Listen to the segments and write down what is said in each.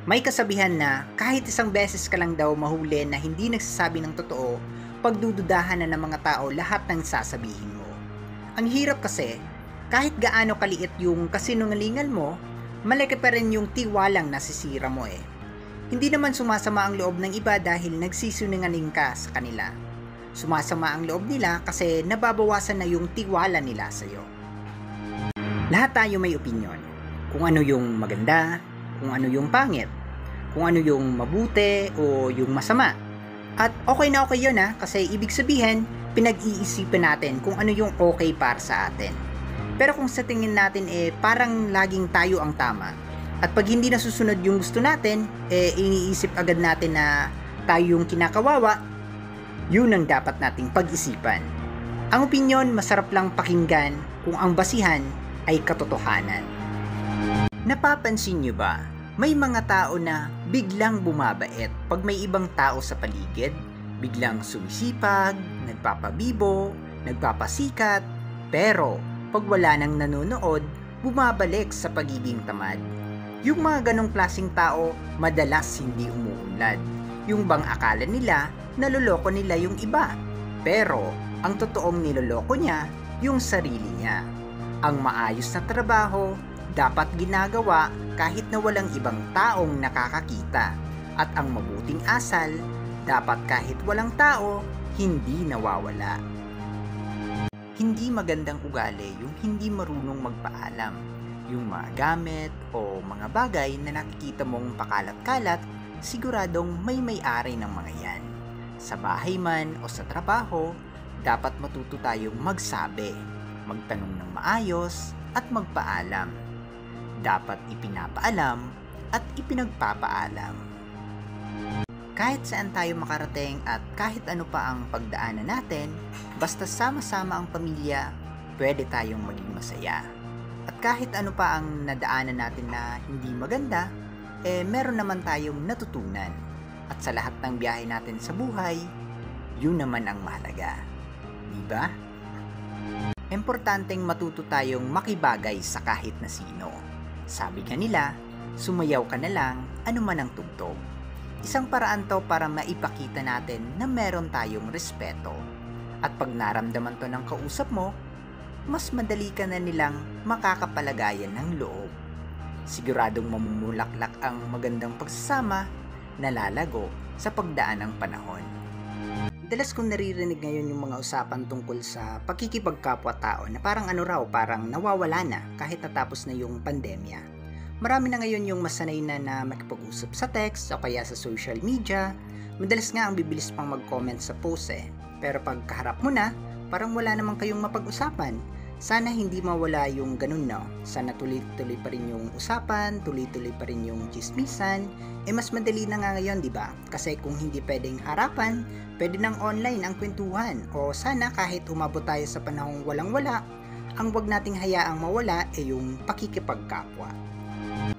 May kasabihan na kahit isang beses ka lang daw mahuli na hindi nagsasabi ng totoo, pagdududahan na ng mga tao lahat ng sasabihin mo. Ang hirap kasi, kahit gaano kaliit yung kasinungalingan mo, malaki pa rin yung tiwalang nasisira mo eh. Hindi naman sumasama ang loob ng iba dahil nagsisinungaling ka sa kanila. Sumasama ang loob nila kasi nababawasan na yung tiwala nila sa'yo. Lahat tayo may opinyon. Kung ano yung maganda, kung ano yung pangit, kung ano yung mabuti o yung masama. At okay na okay yun kasi ibig sabihin, pinag-iisipan natin kung ano yung okay para sa atin. Pero kung sa tingin natin parang laging tayo ang tama, at pag hindi nasusunod yung gusto natin, iniisip agad natin na tayo yung kinakawawa, yun ang dapat nating pag-isipan. Ang opinyon masarap lang pakinggan kung ang basihan ay katotohanan. Napapansin nyo ba? May mga tao na biglang bumabait pag may ibang tao sa paligid, biglang sumisipag, nagpapabibo, nagpapasikat, pero pag wala nang nanonood, bumabalik sa pagiging tamad. Yung mga ganong klaseng tao, madalas hindi umuunlad. Yung bang akala nila, naloloko nila yung iba. Pero, ang totoong niloloko niya, yung sarili niya. Ang maayos na trabaho, dapat ginagawa kahit na walang ibang taong nakakakita. At ang mabuting asal, dapat kahit walang tao, hindi nawawala. Hindi magandang ugali yung hindi marunong magpaalam. Yung mga gamit o mga bagay na nakikita mong pakalat-kalat, siguradong may-ari ng mga yan. Sa bahay man o sa trabaho, dapat matuto tayong magsabi, magtanong ng maayos at magpaalam. Dapat ipinapaalam at ipinagpapaalam. Kahit saan tayo makarating at kahit ano pa ang pagdaanan natin, basta sama-sama ang pamilya, pwede tayong maging masaya. At kahit ano pa ang nadaanan natin na hindi maganda, meron naman tayong natutunan. At sa lahat ng biyahe natin sa buhay, yun naman ang mahalaga. Diba? Importanteng matuto tayong makibagay sa kahit na sino. Sabi nga nila, sumayaw ka na lang, ano man ang tugtog. Isang paraan to para maipakita natin na meron tayong respeto. At pag naramdaman to ng kausap mo, mas madali ka na nilang makakapalagayan ng loob. Siguradong mamumulaklak ang magandang pagsasama na lalago sa pagdaan ng panahon. Dalas kong naririnig ngayon yung mga usapan tungkol sa pakikipagkapwa-tao na parang parang nawawala na kahit natapos na yung pandemya. Marami na ngayon yung masanay na makipag-usap sa text o kaya sa social media. Madalas nga ang bibilis pang mag-comment sa post Pero pag kaharap mo na, parang wala namang kayong mapag-usapan. Sana hindi mawala yung ganun Sana tuloy-tuloy pa rin yung usapan, tuloy-tuloy pa rin yung chismisan. Mas madali na nga ngayon, di ba? Kasi kung hindi pwedeng harapan, pwede nang online ang kwentuhan. O sana kahit umabot tayo sa panahong walang-wala, ang wag nating hayaang mawala yung pakikipagkapwa.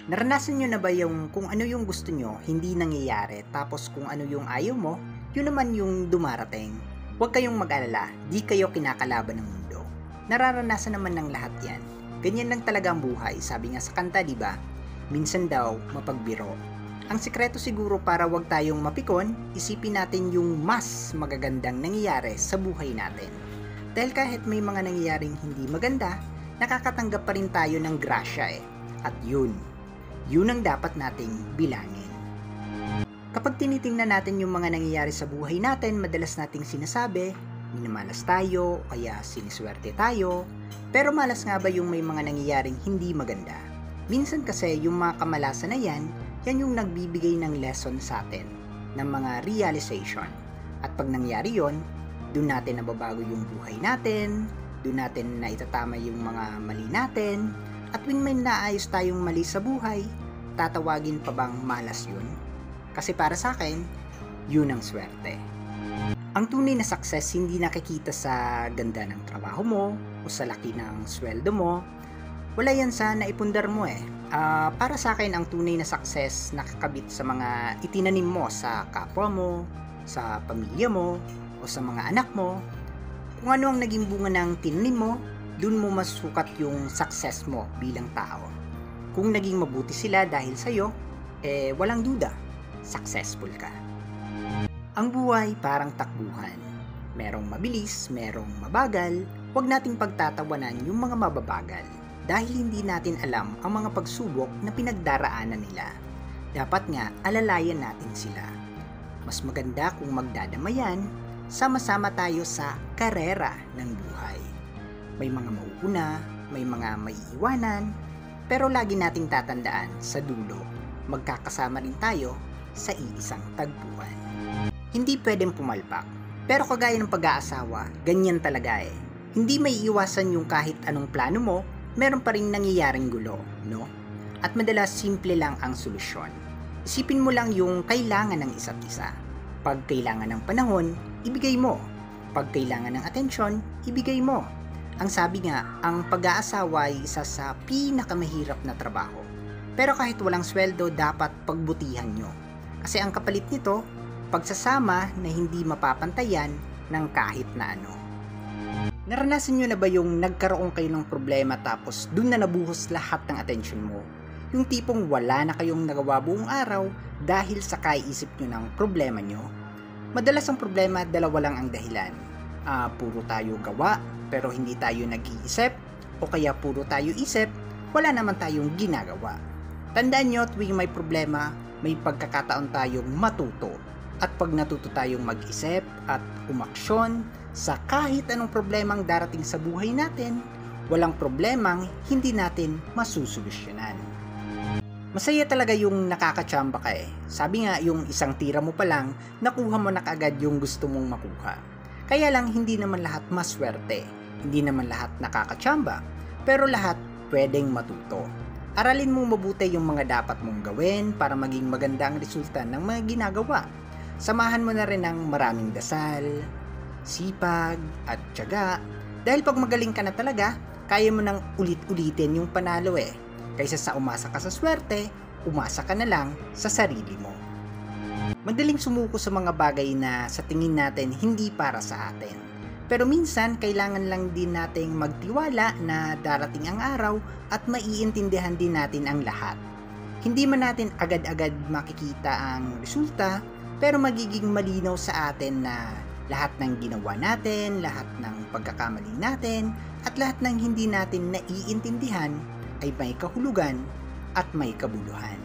Naranasan nyo na ba yung kung ano yung gusto nyo, hindi nangyayari, tapos kung ano yung ayaw mo, yun naman yung dumarating? Huwag kayong mag-alala, di kayo kinakalaban ng mundo. Nararanasan naman ng lahat yan. Ganyan lang talaga ang buhay, sabi nga sa kanta, diba? Minsan daw, mapagbiro. Ang sikreto siguro para wag tayong mapikon, isipin natin yung mas magagandang nangyayari sa buhay natin. Dahil kahit may mga nangyayaring hindi maganda, nakakatanggap pa rin tayo ng grasya At yun ang dapat nating bilangin. Kapag tinitingnan natin yung mga nangyayari sa buhay natin, madalas nating sinasabi, minamalas tayo, o kaya siniswerte tayo. Pero malas nga ba yung may mga nangyayaring hindi maganda? Minsan kasi yung mga kamalasan na yan yung nagbibigay ng lesson sa atin, ng mga realization. At pag nangyari yon, doon natin nababago yung buhay natin, doon natin naitatama yung mga mali natin, at when may naayos tayong mali sa buhay, tatawagin pa bang malas yun? Kasi para sa akin, yun ang swerte. Ang tunay na success hindi nakikita sa ganda ng trabaho mo o sa laki ng sweldo mo. Wala yan sa naipundar mo Para sa akin, ang tunay na success nakakabit sa mga itinanim mo sa kapwa mo, sa pamilya mo, o sa mga anak mo. Kung ano ang naging bunga ng tinanim mo, dun mo masukat yung success mo bilang tao. Kung naging mabuti sila dahil sa'yo, walang duda, successful ka. Ang buhay parang takbuhan. Merong mabilis, merong mabagal. Huwag nating pagtatawanan yung mga mababagal dahil hindi natin alam ang mga pagsubok na pinagdaraanan nila. Dapat nga alalayan natin sila. Mas maganda kung magdadamayan, sama-sama tayo sa karera ng buhay. May mga mauuna, may mga maiiwanan, pero lagi nating tatandaan sa dulo, magkakasama rin tayo sa iisang tagpuan. Hindi pwedeng pumalpak, pero kagaya ng pag-aasawa, ganyan talaga eh. Hindi may iwasan yung kahit anong plano mo, meron pa rin nangyayaring gulo, no? At madalas simple lang ang solusyon. Isipin mo lang yung kailangan ng isa't isa. Pag kailangan ng panahon, ibigay mo. Pag kailangan ng atensyon, ibigay mo. Ang sabi nga, ang pag-aasawa ay isa sa pinakamahirap na trabaho. Pero kahit walang sweldo, dapat pagbutihan nyo. Kasi ang kapalit nito, pagsasama na hindi mapapantayan ng kahit na ano. Naranasan nyo na ba yung nagkaroon kayo ng problema tapos dun na nabuhos lahat ng atensyon mo? Yung tipong wala na kayong nagawa buong araw dahil sa kaiisip nyo ng problema nyo? Madalas ang problema, dalawa lang ang dahilan. Puro tayo gawa pero hindi tayo nag-iisip, o kaya puro tayo isip, wala naman tayong ginagawa. Tandaan nyo, tuwing may problema, may pagkakataon tayong matuto. At pag natuto tayong mag-isip at umaksyon sa kahit anong problemang darating sa buhay natin, walang problemang hindi natin masusolusyonan. Masaya talaga yung nakakatsamba ka eh. Sabi nga, yung isang tira mo pa lang, nakuha mo na kaagad yung gusto mong makuha. Kaya lang hindi naman lahat maswerte, hindi naman lahat nakakatsamba, pero lahat pwedeng matuto. Aralin mong mabuti yung mga dapat mong gawin para maging maganda ang resulta ng mga ginagawa. Samahan mo na rin ng maraming dasal, sipag, at tiyaga. Dahil pag magaling ka na talaga, kaya mo nang ulit-ulitin yung panalo eh. Kaysa sa umasa ka sa swerte, umasa ka na lang sa sarili mo. Madaling sumuko sa mga bagay na sa tingin natin hindi para sa atin. Pero minsan, kailangan lang din nating magtiwala na darating ang araw at maiintindihan din natin ang lahat. Hindi man natin agad-agad makikita ang resulta, pero magiging malinaw sa atin na lahat ng ginawa natin, lahat ng pagkakamali natin, at lahat ng hindi natin naiintindihan ay may kahulugan at may kabuluhan.